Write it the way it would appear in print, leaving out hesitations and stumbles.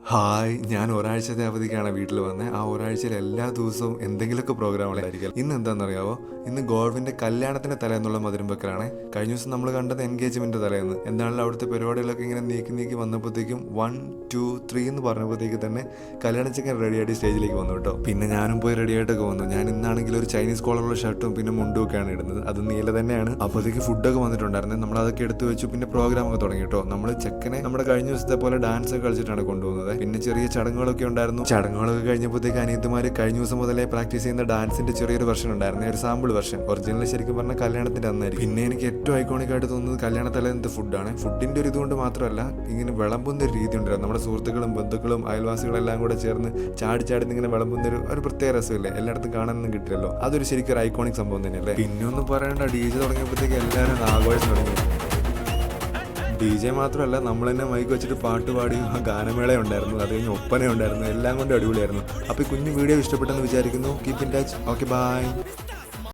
Hi, ഞാൻ ഒരാഴ്ചത്തെ അവധിക്കാണ് വീട്ടിൽ വന്നത്. ആ ഒരാഴ്ചയിൽ എല്ലാ ദിവസവും എന്തെങ്കിലുമൊക്കെ പ്രോഗ്രാമുകളായിരിക്കും. ഇന്ന് എന്താണെന്നറിയാവോ? ഇന്ന് ഗോൾവിൻ്റെ കല്യാണത്തിൻ്റെ തലേന്നുള്ള മധുരം വെക്കലാണ്. കഴിഞ്ഞ ദിവസം നമ്മൾ കണ്ടത് എൻഗേജ്മെൻറ്റ് തലേന്ന്. എന്താണല്ലോ അവിടുത്തെ പരിപാടികളൊക്കെ ഇങ്ങനെ നീക്കി നീക്കി വന്നപ്പോഴത്തേക്കും 1, 2, 3 എന്ന് പറഞ്ഞപ്പോഴത്തേക്ക് തന്നെ കല്യാണച്ചക്കൻ റെഡിയായിട്ട് സ്റ്റേജിലേക്ക് വന്നു കേട്ടോ. പിന്നെ ഞാനും പോയി റെഡിയായിട്ടൊക്കെ വന്നു. ഞാൻ ഇന്നാണെങ്കിൽ ഒരു ചൈനീസ് കോളറുള്ള ഷർട്ടും പിന്നെ മുണ്ടും ഒക്കെയാണ് ഇടുന്നത്. അത് നീല തന്നെയാണ്. അപ്പോഴത്തേക്ക് ഫുഡൊക്കെ വന്നിട്ടുണ്ടായിരുന്നു. നമ്മൾ അതൊക്കെ എടുത്ത് വെച്ചു. പിന്നെ പ്രോഗ്രാമൊക്കെ തുടങ്ങി കേട്ടോ. നമ്മൾ ചെക്കനെ നമ്മുടെ കഴിഞ്ഞ ദിവസത്തെ പോലെ ഡാൻസ് ഒക്കെ കളിച്ചിട്ടാണ് കൊണ്ടുപോകുന്നത്. പിന്നെ ചെറിയ ചടങ്ങുകളൊക്കെ ഉണ്ടായിരുന്നു. ചടങ്ങുകളൊക്കെ കഴിഞ്ഞപ്പോഴത്തേക്ക് അനിയത്തിമാർ കഴിഞ്ഞ ദിവസം മുതലേ പ്രാക്ടീസ് ചെയ്യുന്ന ഡാൻസിന്റെ ചെറിയൊരു വെർഷൻ ഉണ്ടായിരുന്നു, ഒരു സാമ്പിൾ വെർഷൻ. ഒറിജിനൽ ശരിക്കും പറഞ്ഞാൽ കല്യാണത്തിന്റെ അന്നായിരിക്കും. പിന്നെ എനിക്ക് ഏറ്റവും ഐക്കോണിക് ആയിട്ട് തോന്നുന്നത് കല്യാണ തലേന്നത്തെ ഫുഡാണ്. ഫുഡിന്റെ ഒരു ഇതുകൊണ്ട് മാത്രമല്ല, ഇങ്ങനെ വിളമ്പുന്ന ഒരു രീതി ഉണ്ടായിരുന്നു. നമ്മുടെ സുഹൃത്തുക്കളും ബന്ധുക്കളും അയൽവാസികളും എല്ലാം കൂടെ ചേർന്ന് ചാടി ചാടി ഇങ്ങനെ വിളമ്പുന്ന ഒരു പ്രത്യേക രസമില്ലേ, എല്ലായിടത്തും കാണാനൊന്നും കിട്ടില്ലല്ലോ. അതൊരു ശരിക്കും ഒരു ഐക്കോണിക് സംഭവം തന്നെയല്ലേ. പിന്നെ ഒന്നും പറയണ്ട, DJ തുടങ്ങിയപ്പോഴത്തേക്ക് എല്ലാവരും ആഘോഷം തുടങ്ങി. DJ മാത്രമല്ല, നമ്മൾ തന്നെ മൈക്ക് വെച്ചിട്ട് പാട്ട് പാടി ഗാനമേള ഉണ്ടായിരുന്നു, അത് കഴിഞ്ഞ് ഒപ്പന ഉണ്ടായിരുന്നു, എല്ലാം കൊണ്ടും അടിപൊളിയായിരുന്നു. അപ്പോൾ ഈ കുഞ്ഞു വീഡിയോ ഇഷ്ടപ്പെട്ടെന്ന് വിചാരിക്കുന്നു. Keep in touch. Okay, by.